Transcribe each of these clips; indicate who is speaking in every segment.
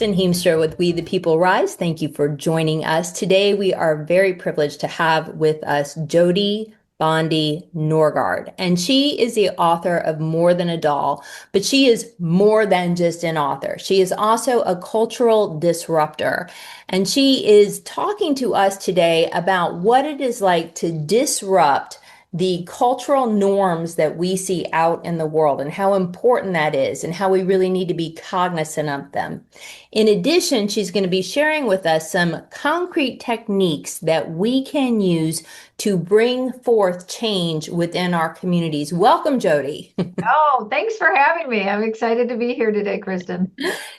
Speaker 1: Kristin Hiemstra with We the People Rise. Thank you for joining us. Today, we are very privileged to have with us Jodi Bondy Norgaard. And she is the author of More Than a Doll, but she is more than just an author. She is also a cultural disruptor. And she is talking to us today about what it is like to disrupt the cultural norms that we see out in the world and how important that is and how we really need to be cognizant of them. In addition, she's going to be sharing with us some concrete techniques that we can use to bring forth change within our communities. Welcome, Jodi.
Speaker 2: Oh, thanks for having me. I'm excited to be here today, Kristin.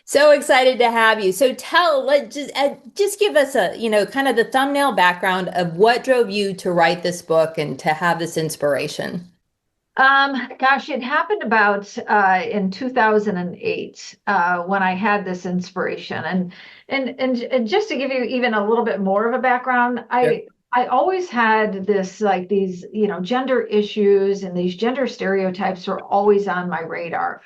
Speaker 1: So excited to have you. So just give us a, kind of the thumbnail background of what drove you to write this book and to have this inspiration.
Speaker 2: Gosh, it happened about in 2008 when I had this inspiration. And just to give you even a little bit more of a background,
Speaker 1: Sure.
Speaker 2: I always had this like these, gender issues and these gender stereotypes were always on my radar.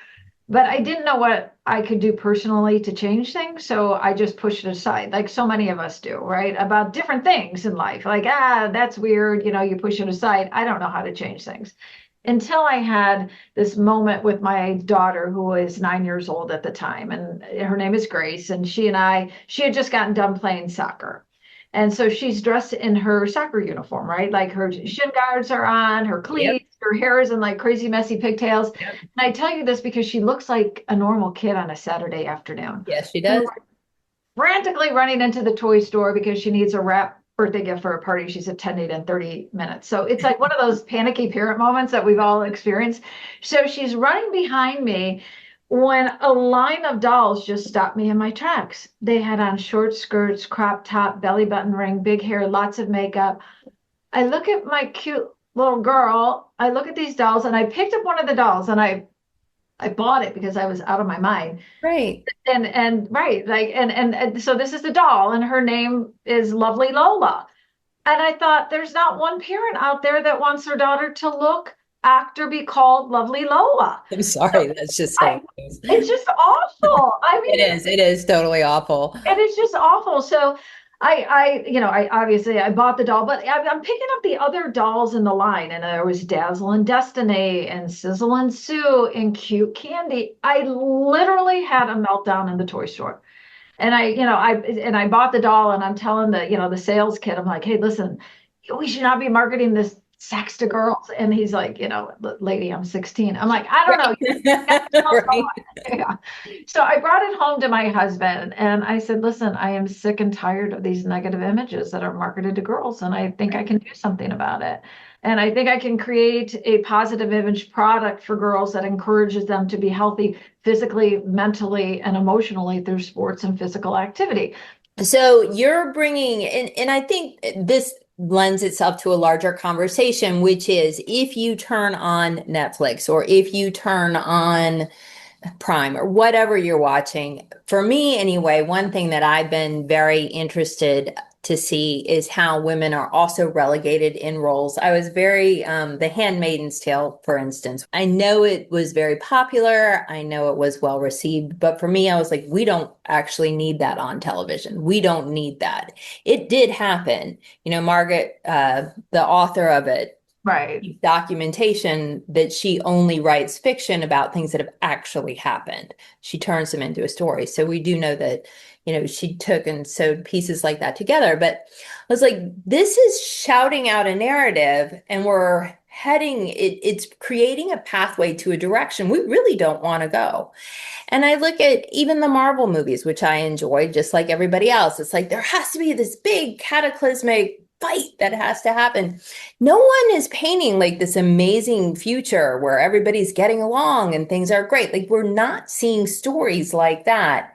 Speaker 2: But I didn't know what I could do personally to change things, so I just pushed it aside, like so many of us do, right? About different things in life. Like, that's weird, you push it aside. I don't know how to change things. Until I had this moment with my daughter, who was 9 years old at the time, and her name is Grace, and she had just gotten done playing soccer. And so she's dressed in her soccer uniform, right? Like her shin guards are on, her
Speaker 1: Yep.
Speaker 2: cleats, her hair is in like crazy messy pigtails.
Speaker 1: Yep.
Speaker 2: And I tell you this because she looks like a normal kid on a Saturday afternoon.
Speaker 1: Yes, she
Speaker 2: We
Speaker 1: does.
Speaker 2: were frantically running into the toy store because she needs a wrap birthday gift for a party she's attending in 30 minutes. So it's like one of those panicky parent moments that we've all experienced. So she's running behind me when a line of dolls just stopped me in my tracks. They had on short skirts, crop top, belly button ring, big hair, lots of makeup. I look at my cute little girl. I look at these dolls and I picked up one of the dolls and I bought it because I was out of my mind.
Speaker 1: Right.
Speaker 2: And right, like and so this is the doll and her name is Lovely Lola. And I thought there's not one parent out there that wants their daughter to look, act, or be called Lovely Lola.
Speaker 1: I'm
Speaker 2: So
Speaker 1: sorry. That's just how
Speaker 2: I
Speaker 1: it is.
Speaker 2: it's just awful. I
Speaker 1: It
Speaker 2: mean,
Speaker 1: is. It is totally awful.
Speaker 2: and it's just awful. So I obviously I bought the doll, but I'm picking up the other dolls in the line, and there was Dazzle and Destiny and Sizzle and Sue and Cute Candy. I literally had a meltdown in the toy store. And I bought the doll, and I'm telling the sales kid, I'm like, hey, listen, we should not be marketing this sex to girls. And he's like, lady, I'm 16. I'm like, I don't know.
Speaker 1: Right.
Speaker 2: Yeah. So I brought it home to my husband and I said, listen, I am sick and tired of these negative images that are marketed to girls. And I think I can do something about it. And I think I can create a positive image product for girls that encourages them to be healthy physically, mentally, and emotionally through sports and physical activity.
Speaker 1: So you're bringing, and I think this lends itself to a larger conversation, which is if you turn on Netflix or if you turn on Prime or whatever you're watching. For me, anyway, one thing that I've been very interested to see is how women are also relegated in roles. I was very, The Handmaid's Tale, for instance. I know it was very popular. I know it was well received. But for me, I was like, we don't actually need that on television. We don't need that. It did happen. Margaret, the author of it,
Speaker 2: Right.
Speaker 1: documentation that she only writes fiction about things that have actually happened. She turns them into a story. So we do know that, she took and sewed pieces like that together. But I was like, this is shouting out a narrative and we're it's creating a pathway to a direction we really don't want to go. And I look at even the Marvel movies, which I enjoy just like everybody else. It's like there has to be this big cataclysmic fight that has to happen. No one is painting like this amazing future where everybody's getting along and things are great. Like we're not seeing stories like that.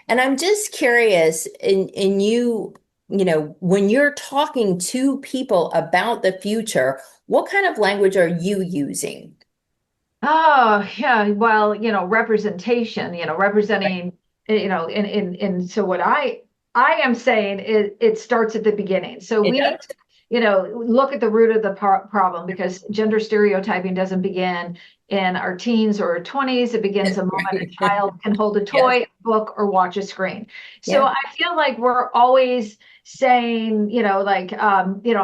Speaker 1: And I'm just curious in you, when you're talking to people about the future, what kind of language are you using?
Speaker 2: Oh, yeah. Well, representation, representing, and so what I am saying is it starts at the beginning. So
Speaker 1: It
Speaker 2: we need
Speaker 1: does.
Speaker 2: look at the root of the problem, because gender stereotyping doesn't begin in our teens or 20s. It begins the moment a child can hold a
Speaker 1: Yes.
Speaker 2: toy, book, or watch a screen. So
Speaker 1: Yeah.
Speaker 2: I feel like we're always saying,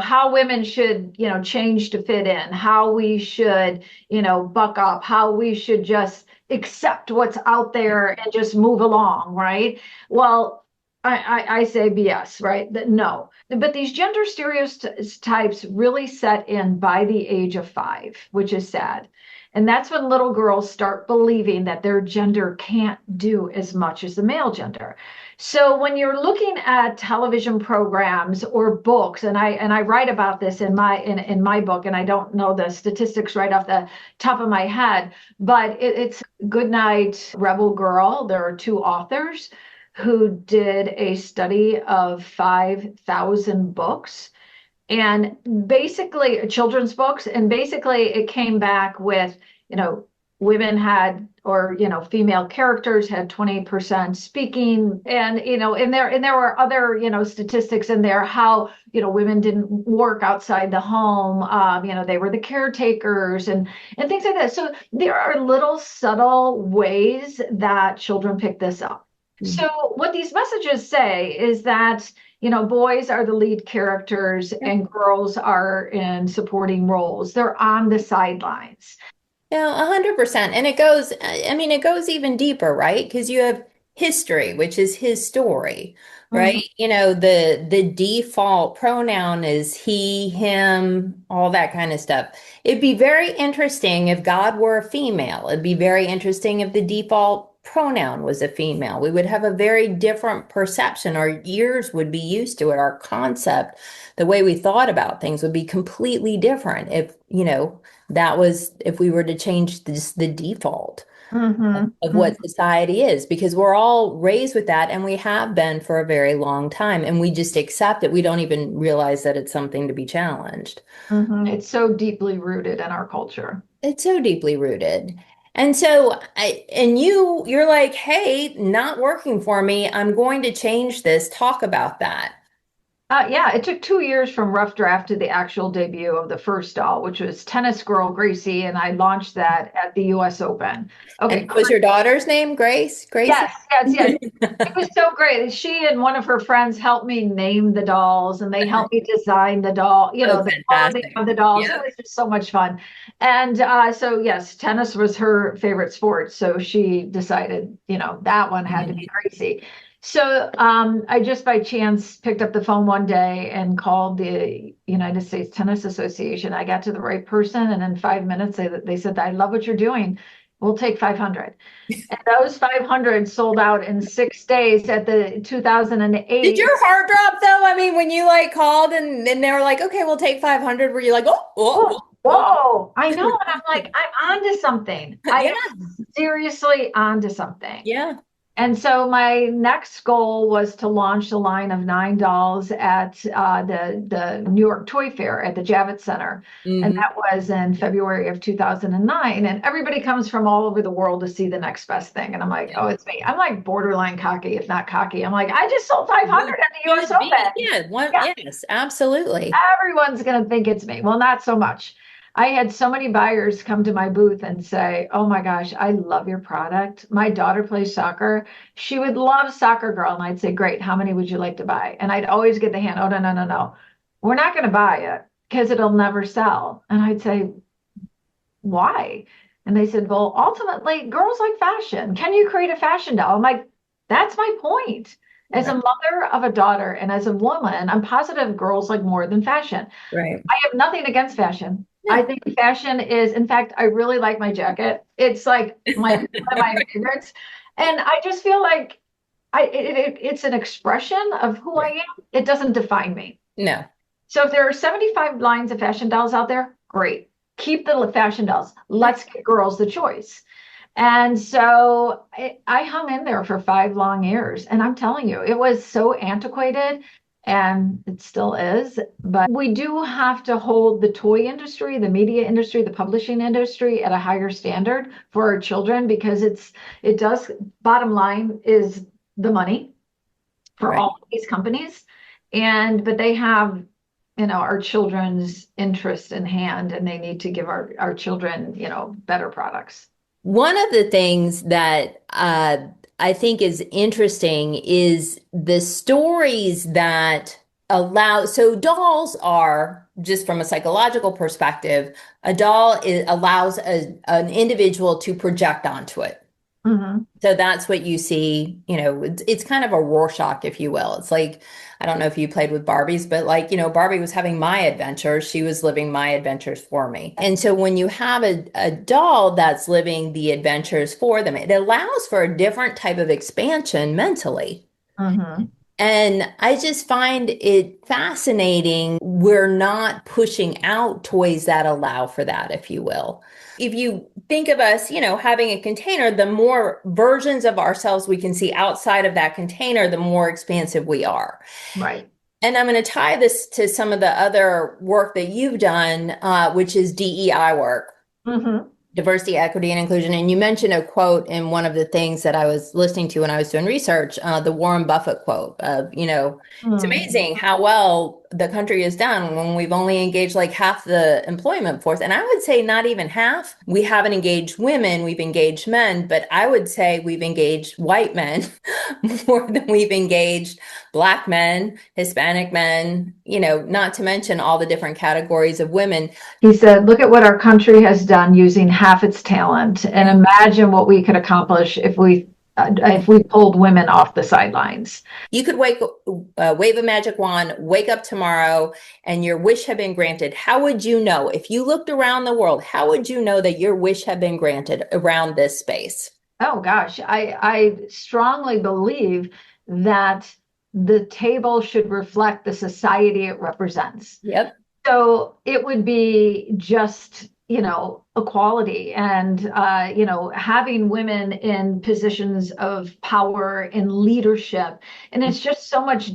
Speaker 2: how women should, change to fit in, how we should, buck up, how we should just accept what's out there and just move along, right? Well, I say BS, right? That no, but these gender stereotypes really set in by the age of 5, which is sad. And that's when little girls start believing that their gender can't do as much as the male gender. So when you're looking at television programs or books, and I write about this in my book, and I don't know the statistics right off the top of my head, but it's Goodnight Rebel Girl. There are 2 authors who did a study of 5,000 books, and basically children's books, and basically it came back with, women had, or female characters had 20% speaking, and there were other statistics in there, how women didn't work outside the home, they were the caretakers and things like that. So there are little subtle ways that children pick this up. So what these messages say is that, boys are the lead characters and girls are in supporting roles. They're on the sidelines.
Speaker 1: Yeah, 100%. And it goes even deeper, right? Because you have history, which is his story,
Speaker 2: Mhm,
Speaker 1: right? The default pronoun is he, him, all that kind of stuff. It'd be very interesting if God were a female. It'd be very interesting if the default pronoun was a female. We would have a very different perception. Our ears would be used to it. Our concept, the way we thought about things would be completely different if we were to change the default
Speaker 2: mhm,
Speaker 1: of
Speaker 2: mhm,
Speaker 1: what society is, because we're all raised with that and we have been for a very long time, and we just accept it. We don't even realize that it's something to be challenged.
Speaker 2: mhm. It's so deeply rooted in our culture.
Speaker 1: It's so deeply rooted. And so you're like, hey, not working for me. I'm going to change this. Talk about that.
Speaker 2: Yeah, it took 2 years from rough draft to the actual debut of the first doll, which was Tennis Girl Gracie, and I launched that at the US Open.
Speaker 1: And
Speaker 2: Okay,
Speaker 1: what was your daughter's name? Gracie?
Speaker 2: yes, yes, yes. It was so great. She and one of her friends helped me name the dolls, and they helped me design the doll,
Speaker 1: Oh,
Speaker 2: the clothing
Speaker 1: fantastic.
Speaker 2: of the dolls. It
Speaker 1: Yeah.
Speaker 2: was just so much fun. And so, yes, tennis was her favorite sport. So she decided, that one had to be Gracie. So I just by chance picked up the phone one day and called the United States Tennis Association. I got to the right person, and in 5 minutes, they said, I love what you're doing. We'll take 500. And those 500 sold out in 6 days at the
Speaker 1: Did
Speaker 2: 2008.
Speaker 1: your heart drop though? I mean, when you like called and they were like, okay, we'll take 500, were you like, oh,
Speaker 2: Whoa,
Speaker 1: oh, oh,
Speaker 2: whoa, I know. And I'm like, I'm onto something.
Speaker 1: oh.
Speaker 2: I
Speaker 1: Yeah,
Speaker 2: am seriously onto something.
Speaker 1: yeah.
Speaker 2: And so my next goal was to launch a line of 9 dolls at the New York Toy Fair at the Javits Center. And
Speaker 1: Hmm.
Speaker 2: that was in February of 2009. And everybody comes from all over the world to see the next best thing. And I'm like,
Speaker 1: Yeah.
Speaker 2: oh, it's me. I'm like borderline cocky, if not cocky. I'm like, I just sold 500
Speaker 1: You
Speaker 2: at the US
Speaker 1: should be.
Speaker 2: Open.
Speaker 1: Yeah,
Speaker 2: Yeah,
Speaker 1: yes, absolutely.
Speaker 2: everyone's going to think it's me. Well, not so much. I had so many buyers come to my booth and say, oh my gosh, I love your product. My daughter plays soccer. She would love Soccer Girl. And I'd say, great, how many would you like to buy? And I'd always get the hand, oh, no, no, no, no. We're not going to buy it because it'll never sell. And I'd say, why? And they said, well, ultimately, girls like fashion. Can you create a fashion doll? I'm like, that's my point. As a
Speaker 1: Right.
Speaker 2: mother of a daughter and as a woman, I'm positive girls like more than fashion.
Speaker 1: Right.
Speaker 2: I have nothing against fashion. I
Speaker 1: No.
Speaker 2: think fashion is, in fact, I really like my jacket. It's like one of my favorites. And I just feel like it's an expression of who I
Speaker 1: Right.
Speaker 2: am. It doesn't define me.
Speaker 1: No.
Speaker 2: So if there are 75 lines of fashion dolls out there, great. Keep the fashion dolls. Let's give girls the choice. And so I hung in there for 5 long years. And I'm telling you, it was so antiquated, and it still is. But we do have to hold the toy industry, the media industry, the publishing industry at a higher standard for our children, because it does, bottom line is the money for
Speaker 1: Right.
Speaker 2: all of these companies. But they have our children's interest in hand, and they need to give our children, better products.
Speaker 1: One of the things that I think is interesting is the stories that allow, so dolls are, just from a psychological perspective, a doll allows an individual to project onto it.
Speaker 2: Mm-hmm.
Speaker 1: So that's what you see, it's kind of a Rorschach, if you will. It's like, I don't know if you played with Barbies, but like, Barbie was having my adventures. She was living my adventures for me. And so when you have a doll that's living the adventures for them, it allows for a different type of expansion mentally.
Speaker 2: Mm-hmm.
Speaker 1: And I just find it fascinating. We're not pushing out toys that allow for that, if you will. If you think of us, having a container, the more versions of ourselves we can see outside of that container, the more expansive we are.
Speaker 2: Right.
Speaker 1: And I'm going to tie this to some of the other work that you've done, which is DEI work.
Speaker 2: Mm-hmm.
Speaker 1: Diversity, equity, and inclusion. And you mentioned a quote in one of the things that I was listening to when I was doing research, the Warren Buffett quote of, it's amazing how well the country has done when we've only engaged like half the employment force. And I would say not even half. We haven't engaged women, we've engaged men, but I would say we've engaged white men more than we've engaged Black men, Hispanic men, not to mention all the different categories of women.
Speaker 2: He said, look at what our country has done using half its talent, and imagine what we could accomplish if we pulled women off the sidelines.
Speaker 1: You could wave a magic wand, wake up tomorrow, and your wish had been granted. How would you know? If you looked around the world, how would you know that your wish had been granted around this space?
Speaker 2: Oh gosh, I strongly believe that the table should reflect the society it represents.
Speaker 1: Yep.
Speaker 2: So it would be just, equality and, having women in positions of power and leadership. And it's just so much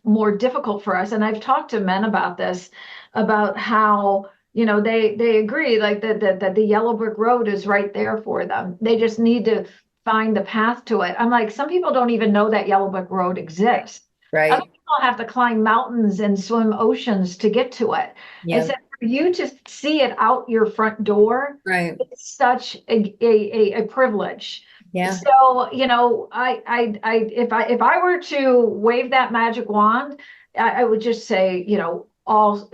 Speaker 2: more difficult for us. And I've talked to men about this, about how, they agree like that the yellow brick road is right there for them. They just need to find the path to it. I'm like, some people don't even know that yellow brick road exists.
Speaker 1: Right.
Speaker 2: Other people have to climb mountains and swim oceans to get to it.
Speaker 1: Yeah.
Speaker 2: I said, for you to see it out your front door,
Speaker 1: right.
Speaker 2: It's such a privilege.
Speaker 1: Yeah.
Speaker 2: So, if I were to wave that magic wand, I would just say, all,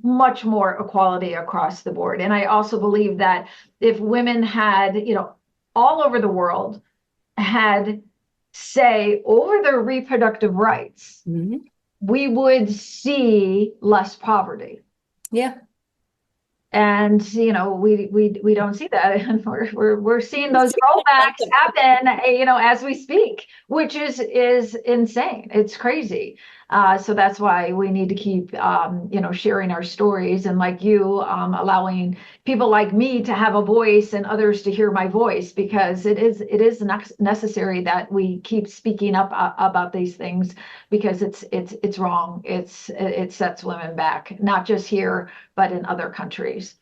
Speaker 2: much more equality across the board. And I also believe that if women had, all over the world had say over their reproductive rights,
Speaker 1: mm-hmm.
Speaker 2: we would see less poverty.
Speaker 1: Yeah.
Speaker 2: And we don't see that, and we're seeing those rollbacks happen, as we speak, which is insane. It's crazy. So that's why we need to keep sharing our stories, and like you, allowing people like me to have a voice and others to hear my voice, because it is necessary that we keep speaking up about these things, because it's wrong. It sets women back, not just here, but in other countries.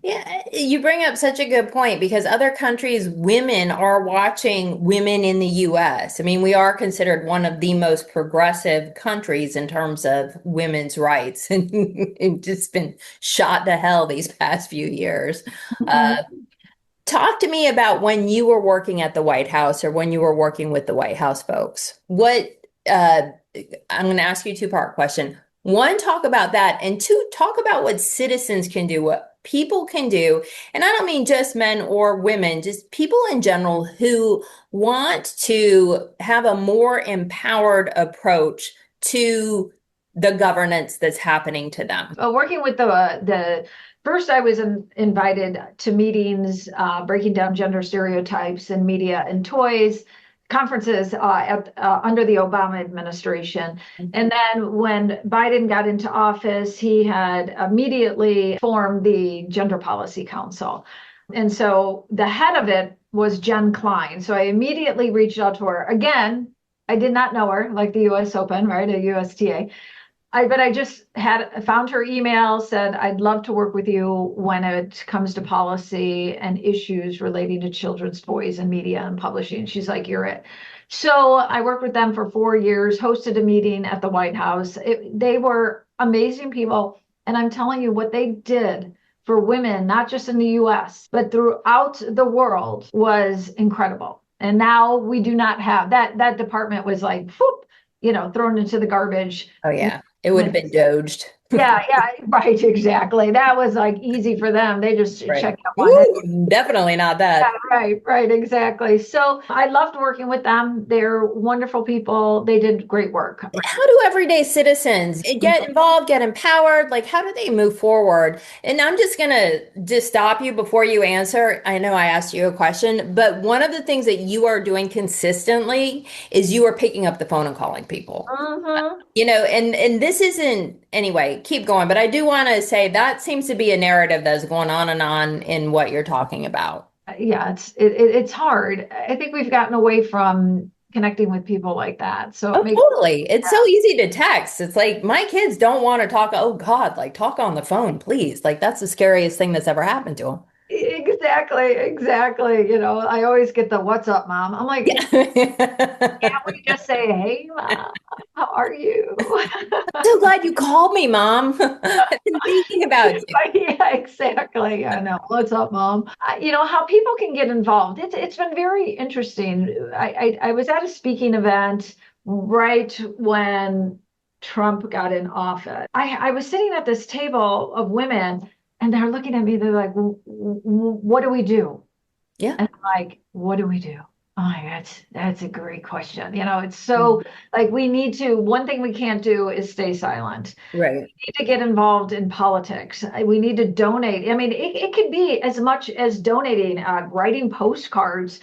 Speaker 1: Yeah, you bring up such a good point, because other countries, women are watching women in the US. I mean, we are considered one of the most progressive countries in terms of women's rights, and it's just been shot to hell these past few years.
Speaker 2: Mm-hmm.
Speaker 1: Talk to me about when you were working at the White House, or when you were working with the White House folks. I'm going to ask you a two-part question. One, talk about that. And two, talk about what citizens can do, what people can do. And I don't mean just men or women, just people in general who want to have a more empowered approach to the governance that's happening to them.
Speaker 2: Working with the first, I was invited to meetings, breaking down gender stereotypes in media and toys, conferences under the Obama administration.
Speaker 1: Mm-hmm.
Speaker 2: And then when Biden got into office, he had immediately formed the Gender Policy Council. And so the head of it was Jen Klein. So I immediately reached out to her. Again, I did not know her, like the US Open, right, a USTA. But I just found her email, said, I'd love to work with you when it comes to policy and issues relating to children's toys and media and publishing. She's like, you're it. So I worked with them for 4 years, hosted a meeting at the White House. They were amazing people. And I'm telling you what they did for women, not just in the US, but throughout the world was incredible. And now we do not have that. That department was like, whoop, thrown into the garbage.
Speaker 1: Oh yeah, it would have been doged.
Speaker 2: Yeah, yeah, right, exactly. That was like easy for them. They just
Speaker 1: Right.
Speaker 2: checked up on it.
Speaker 1: Ooh, definitely not
Speaker 2: Yeah,
Speaker 1: that.
Speaker 2: right, right, exactly. So I loved working with them. They're wonderful people. They did great work.
Speaker 1: How do everyday citizens get involved, get empowered? Like, how do they move forward? And I'm just gonna just stop you before you answer. I know I asked you a question, but one of the things that you are doing consistently is you are picking up the phone and calling people.
Speaker 2: Mm-hmm.
Speaker 1: And this isn't anyway, keep going, but I do want to say that seems to be a narrative that's going on and on in what you're talking about.
Speaker 2: Yeah, it's hard. I think we've gotten away from connecting with people like that. So it
Speaker 1: Oh,
Speaker 2: makes
Speaker 1: totally. It's so easy to text. It's like my kids don't want to talk. Oh God, like talk on the phone, please. Like that's the scariest thing that's ever happened to them.
Speaker 2: exactly, exactly. I always get the "What's up, mom?" I'm like, can't
Speaker 1: Yeah.
Speaker 2: we just say, "Hey, mom, how are you?"
Speaker 1: So glad you called me, Mom. I've been thinking about you.
Speaker 2: Yeah, exactly. I know. What's up, mom? How people can get involved. It's been very interesting. I was at a speaking event right when Trump got in office. I was sitting at this table of women, and they're looking at me. They're like, "What do we do?"
Speaker 1: Yeah.
Speaker 2: And I'm like, "What do we do?" Oh my, that's a great question. It's so like we need to. One thing we can't do is stay silent.
Speaker 1: Right.
Speaker 2: Need to get involved in politics. We need to donate. I mean, it could be as much as donating, writing postcards,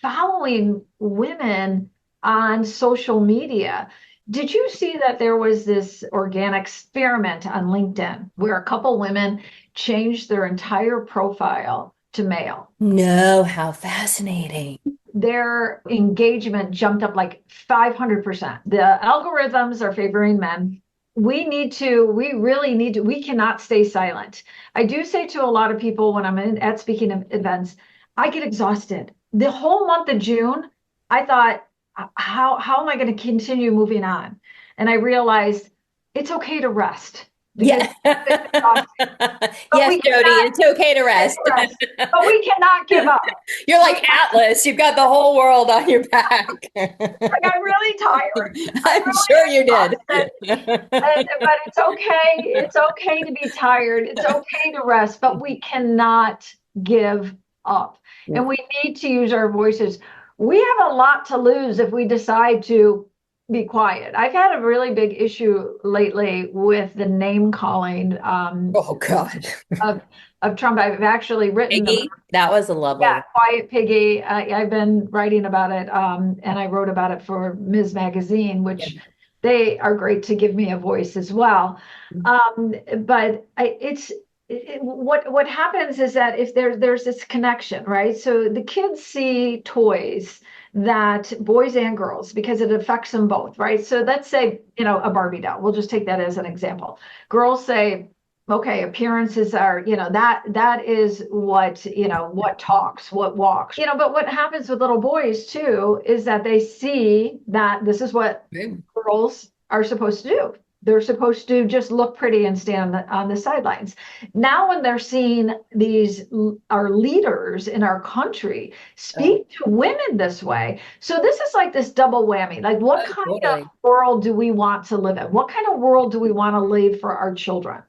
Speaker 2: following women on social media. Did you see that there was this organic experiment on LinkedIn where a couple women changed their entire profile to male?
Speaker 1: No, how fascinating.
Speaker 2: Their engagement jumped up like 500%. The algorithms are favoring men. We really need to, we cannot stay silent. I do say to a lot of people when I'm at speaking events, I get exhausted. The whole month of June, I thought, how am I going to continue moving on? And I realized it's okay to rest because
Speaker 1: Yeah.
Speaker 2: it's exhausting. But
Speaker 1: Yes,
Speaker 2: we
Speaker 1: Jody,
Speaker 2: cannot
Speaker 1: it's okay to
Speaker 2: take
Speaker 1: rest.
Speaker 2: a rest. But we cannot give up.
Speaker 1: You're
Speaker 2: We
Speaker 1: like Atlas. You've got the whole world on your back.
Speaker 2: Like I'm really tired. I'm
Speaker 1: I'm sure
Speaker 2: really
Speaker 1: you did.
Speaker 2: exhausted. But it's okay. It's okay to be tired. It's okay to rest, but we cannot give up. And we need to use our voices. We have a lot to lose if we decide to be quiet. I've had a really big issue lately with the name calling
Speaker 1: Oh God.
Speaker 2: of Trump. I've actually written about.
Speaker 1: Piggy, that was a lovely
Speaker 2: Yeah,
Speaker 1: one.
Speaker 2: Quiet Piggy. I've been writing about it, and I wrote about it for Ms. Magazine,
Speaker 1: Yeah.
Speaker 2: which they are great to give me a voice as well. But what happens is that if there's this connection, right? So the kids see toys that boys and girls because it affects them both, right? So let's say a Barbie doll. We'll just take that as an example. Girls say, okay, appearances are, that is what talks, what walks. But what happens with little boys too is that they see that this is what
Speaker 1: Right.
Speaker 2: girls are supposed to do. They're supposed to just look pretty and stand on the sidelines. Now, when they're seeing these our leaders in our country
Speaker 1: Oh,
Speaker 2: speak to women this way, so this is like this double whammy. Like, what
Speaker 1: oh,
Speaker 2: kind of
Speaker 1: totally.
Speaker 2: world do we want to live in? What kind of world do we want to leave for our children?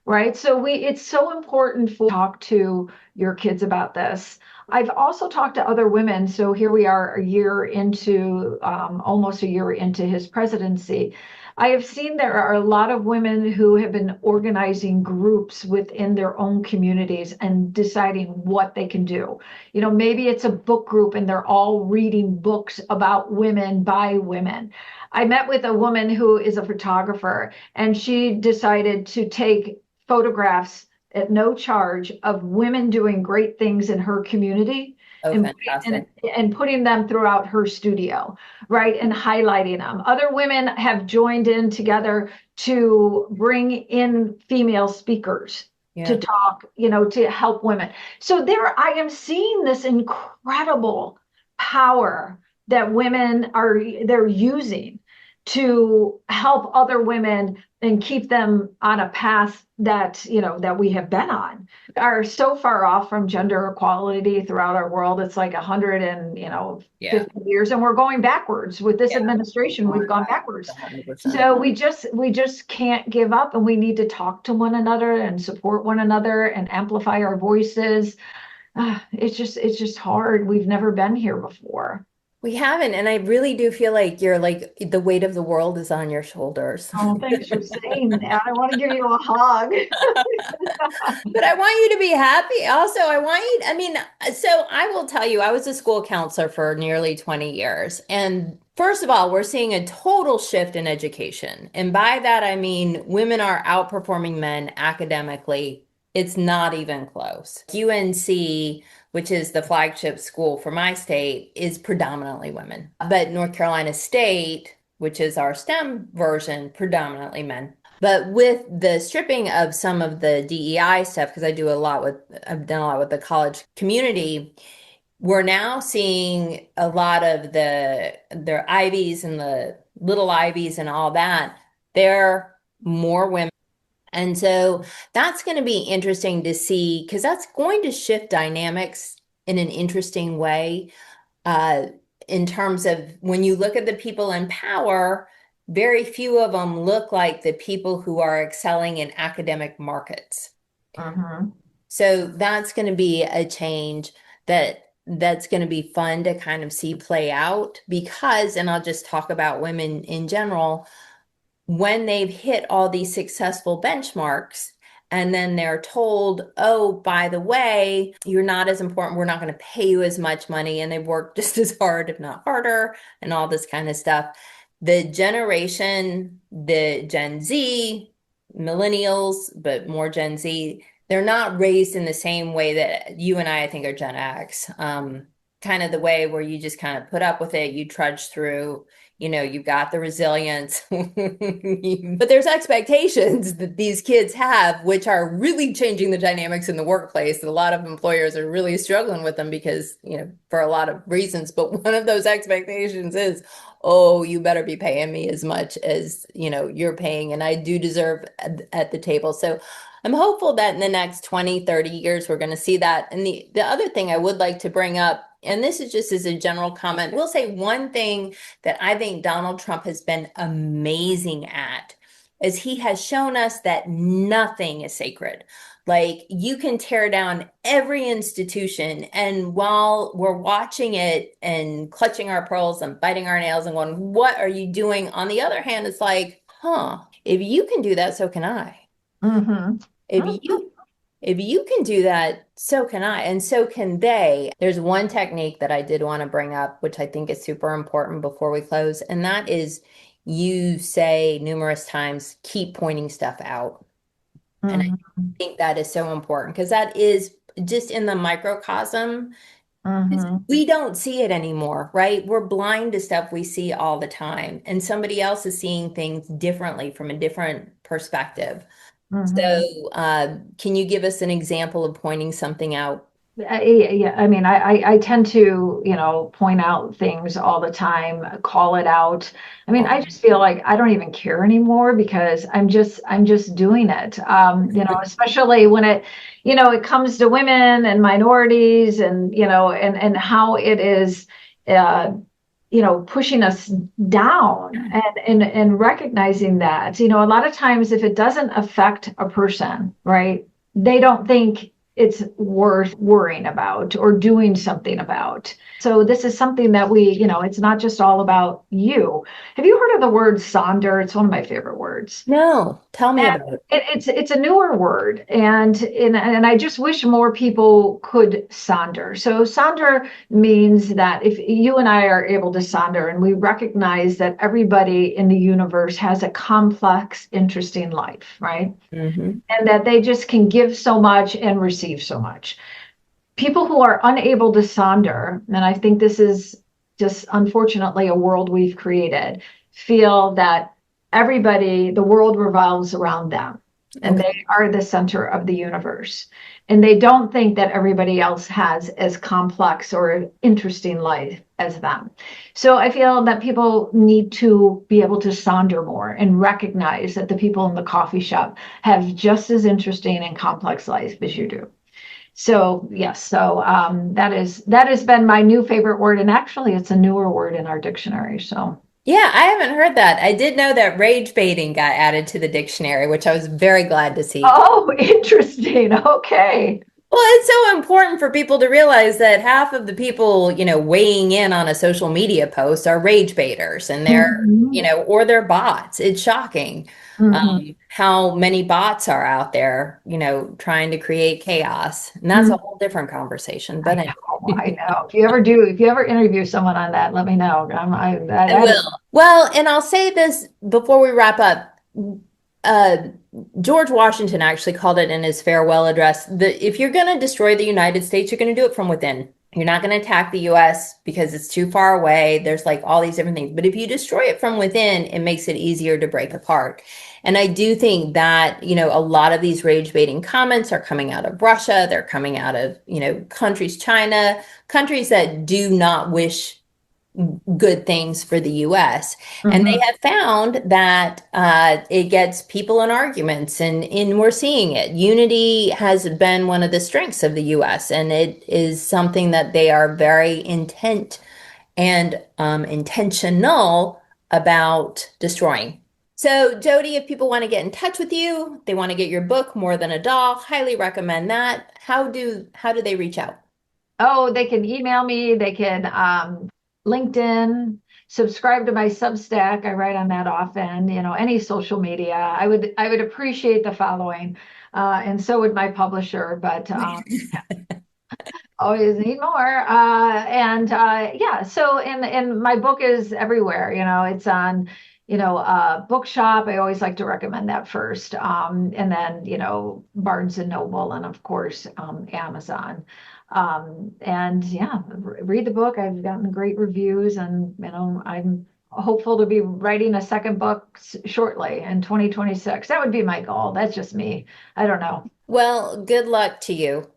Speaker 2: Right? So it's so important for talk to your kids about this. I've also talked to other women. So here we are a year into, almost a year into his presidency. I have seen there are a lot of women who have been organizing groups within their own communities and deciding what they can do. Maybe it's a book group and they're all reading books about women by women. I met with a woman who is a photographer, and she decided to take photographs at no charge of women doing great things in her community
Speaker 1: Oh,
Speaker 2: and
Speaker 1: fantastic.
Speaker 2: putting them throughout her studio, right? And highlighting them. Other women have joined in together to bring in female speakers to
Speaker 1: Yeah.
Speaker 2: talk, to help women. So I am seeing this incredible power that they're using to help other women and keep them on a path that, that we have been on, are so far off from gender equality throughout our world. It's like 100 and,
Speaker 1: Yeah.
Speaker 2: 50 years, and we're going backwards with this
Speaker 1: Yeah.
Speaker 2: administration. We've gone backwards.
Speaker 1: 100%.
Speaker 2: So we just can't give up, and we need to talk to one another and support one another and amplify our voices. It's just hard. We've never been here before.
Speaker 1: We haven't, and I really do feel like you're like the weight of the world is on your shoulders.
Speaker 2: Oh, thanks for saying that. I want to give you a hug.
Speaker 1: But I want you to be happy. Also, I want you, I mean, so I will tell you, I was a school counselor for nearly 20 years. And first of all, we're seeing a total shift in education. And by that, I mean, women are outperforming men academically. It's not even close. UNC, which is the flagship school for my state, is predominantly women. But North Carolina State, which is our STEM version, predominantly men. But with the stripping of some of the DEI stuff, because I've done a lot with the college community, we're now seeing a lot of their Ivies and the little Ivies and all that. They're more women. And so that's going to be interesting to see, because that's going to shift dynamics in an interesting way. In terms of when you look at the people in power, very few of them look like the people who are excelling in academic markets. So that's going to be a change that's going to be fun to kind of see play out, because, and I'll just talk about women in general, when they've hit all these successful benchmarks and then they're told, oh, by the way, you're not as important, we're not going to pay you as much money, and they've worked just as hard, if not harder, and all this kind of stuff. The generation, the Gen Z, millennials, but more Gen Z, they're not raised in the same way that you and I think, are Gen X. Kind of the way where you just kind of put up with it, you trudge through, you've got the resilience. But there's expectations that these kids have, which are really changing the dynamics in the workplace. A lot of employers are really struggling with them because, for a lot of reasons. But one of those expectations is, oh, you better be paying me as much as, you're paying, and I do deserve at the table. So I'm hopeful that in the next 20, 30 years, we're going to see that. And the other thing I would like to bring up, and this is just as a general comment, we'll say one thing that I think Donald Trump has been amazing at is he has shown us that nothing is sacred. Like, you can tear down every institution, and while we're watching it and clutching our pearls and biting our nails and going, what are you doing? On the other hand, it's like, if you can do that, so can I. If you can do that, so can I, and so can they. There's one technique that I did want to bring up, which I think is super important before we close, and that is, you say numerous times, keep pointing stuff out. And I think that is so important, because that is just in the microcosm. We don't see it anymore, right? We're blind to stuff we see all the time, and somebody else is seeing things differently from a different perspective. So, can you give us an example of pointing something out?
Speaker 2: Yeah, I mean, I tend to, point out things all the time, call it out. I mean, I just feel like I don't even care anymore, because I'm just doing it. Especially when it comes to women and minorities, and, and how it is, pushing us down, and recognizing that, a lot of times, if it doesn't affect a person, right, they don't think it's worth worrying about or doing something about. So this is something that it's not just all about you. Have you heard of the word sonder? It's one of my favorite words.
Speaker 1: No, tell me
Speaker 2: And
Speaker 1: about it.
Speaker 2: it's a newer word, and I just wish more people could sonder. So sonder means that if you and I are able to sonder, and we recognize that everybody in the universe has a complex, interesting life, right? And that they just can give so much and receive so much. People who are unable to sonder, and I think this is just unfortunately a world we've created, feel that the world revolves around them, and they are the center of the universe. And they don't think that everybody else has as complex or interesting life as them. So I feel that people need to be able to sonder more and recognize that the people in the coffee shop have just as interesting and complex life as you do. So yes, so that has been my new favorite word, and actually, it's a newer word in our dictionary. So
Speaker 1: Yeah, I haven't heard that. I did know that rage baiting got added to the dictionary, which I was very glad to see.
Speaker 2: oh, interesting. Okay.
Speaker 1: Well, it's so important for people to realize that half of the people, weighing in on a social media post are rage baiters and
Speaker 2: Mhm.
Speaker 1: or they're bots. It's shocking
Speaker 2: Mhm.
Speaker 1: how many bots are out there, trying to create chaos. And that's a
Speaker 2: Mhm.
Speaker 1: whole different conversation.
Speaker 2: I
Speaker 1: But anyway,
Speaker 2: know, I know. If you ever interview someone on that, let me know.
Speaker 1: I
Speaker 2: That is,
Speaker 1: will. Well, and I'll say this before we wrap up. Uh, George Washington actually called it in his farewell address that if you're going to destroy the United States, you're going to do it from within. You're not going to attack the US because it's too far away. There's like all these different things. But if you destroy it from within, it makes it easier to break apart. And I do think that, a lot of these rage baiting comments are coming out of Russia. They're coming out of, countries, China, countries that do not wish good things for the US. And they
Speaker 2: mhm.
Speaker 1: have found that it gets people in arguments, and we're seeing it. Unity has been one of the strengths of the US, and it is something that they are very intent and intentional about destroying. So, Jodi, if people want to get in touch with you, they want to get your book, More Than a Doll, highly recommend that. How do they reach out?
Speaker 2: Oh, they can email me. They can LinkedIn, subscribe to my Substack. I write on that often. Any social media. I would appreciate the following, and so would my publisher. But always need more. And yeah, so and my book is everywhere. It's on. Bookshop. I always like to recommend that first, and then Barnes and Noble, and of course Amazon. And yeah, read the book. I've gotten great reviews, and I'm hopeful to be writing a second book shortly in 2026. That would be my goal. That's just me. I don't know.
Speaker 1: Well, good luck to you.